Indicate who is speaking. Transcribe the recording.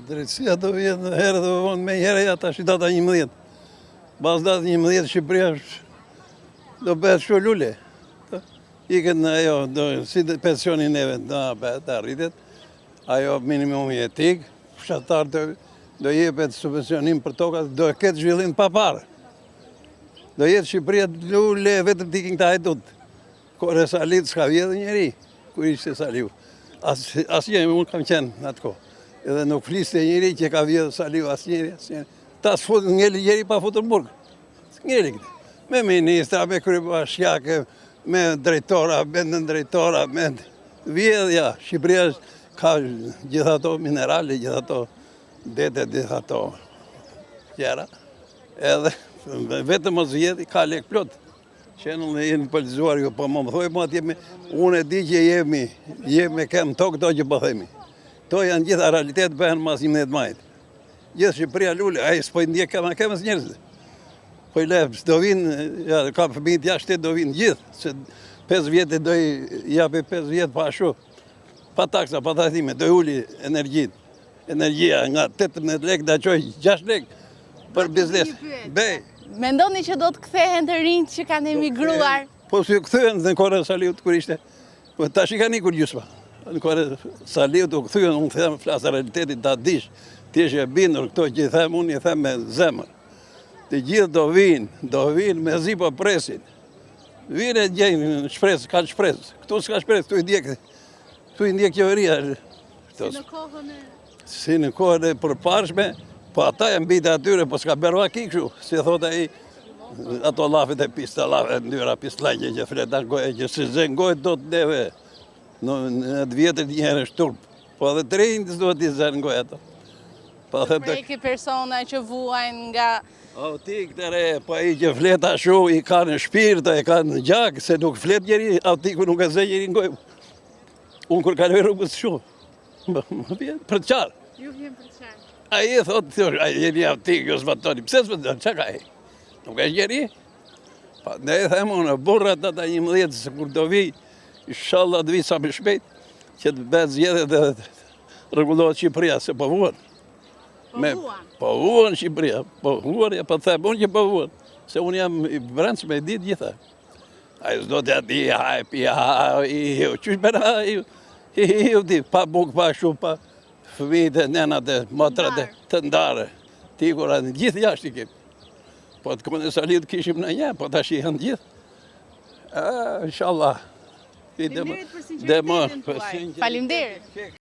Speaker 1: Drejtësia do vjen herë dhe vonë me herë ja tash data 11. Bas data 11 Shqipëria do bëhet shumë lule. Ikën ajo si pensionin neve do arritet. Ajo minimumi etik, fshatar do jepet subvencionim për tokat, do ketë zhvillim pa parë. Do jetë Shqipëria lule vetëm t'ikin këta hajdut. Kore Salit s'ka vjedhë njeri, kur ishte Saliu. Asnjë unë kam qenë në atë kohë. Edhe nuk fliste njeri që ka vjedhë Saliu, asnjëri. Ta s'fut ngeli njeri pa futur në burg. Ngeli këte. Me ministra, me kryebashkiake, me drejtora, me nëndrejtora, me vjedhja. Shqipëria ka gjitha ato minerale, gjitha ato dete, gjitha ato tjera. Edhe vetëm mos vjedhi ka lek plot. Qenull e jeni politizuar ju, po më thoi mu atje, unë e di që jemi kem tokë to që po themi. To janë gjitha realitet bëhen mas 11 majt. Gjithë Shqipëria lule, a i s'po i ndjek kemës njerëzve. Po i lef, do vinë, ka fëmijët jashtë do vinë gjithë, se 5 vjetë do i japi 5 vjetë pa ashu. Pa taksa, pa tathime, do i uli energjit. Energjia nga 18 lek da qoj 6 lek për biznes. Bej.
Speaker 2: Mendoni që do të kthehen të rinjt që kanë emigruar?
Speaker 1: Po si kthehen në kore Saliut kur ishte. Po tash i kanë ikur gjysma. Në kore Saliut u kthyen, unë them flasë realitetin ta dish. Ti je bindur këto që i them unë i them me zemër. Të gjithë do vinë me zi po presin. Vinë e gjejnë shpresë, kanë shpresë. Këtu s'ka shpresë, këtu i ndjek qeveria. Si në kohën e përparshme, po ata e mbite atyre, po s'ka berva kikshu, si thot e i, ato lafet e pista, lafet e ndyra pistlajgje që fleta goje, që si zengojt do të neve, në të vjetër njëherë shturp, po edhe të rinjë të duhet i zengojt ato.
Speaker 2: Të preki persona që vuajnë nga...
Speaker 1: O ti këtëre, po i që fleta shu, i ka në shpirtë, i ka në gjak, se nuk flet njeri, ati ku nuk e zë njeri ngoj. Unë kur kalve rrugës shu, për të qarë.
Speaker 2: Ju vjen për të qarë.
Speaker 1: A i thotë, a i jeni avtik, ju s'vatoni, pëse s'vatoni, që ka e? Nuk e njeri? Ne e themë unë, burrat ata 11, se kur do vi, inshallah të vi sa më shpejt, që të bëhet zgjedhje dhe rregullohet Shqipëria, se po vuan. Po vuan Shqipëria, po vuan, ja po them, unë që po vuan, se unë jam i brendshme e ditë gjitha. A i s'do të ati, qysh bëra, ti, pa buk, pa shumë, pa fëmijët e nenat e motrat e të ndare. Ti kura në gjithë jashtë i kemi. Po të kone Salit kishim në një, po tash i janë gjithë. Inshallah.
Speaker 2: Faleminderit për sinqeritetin tuaj. Faleminderit.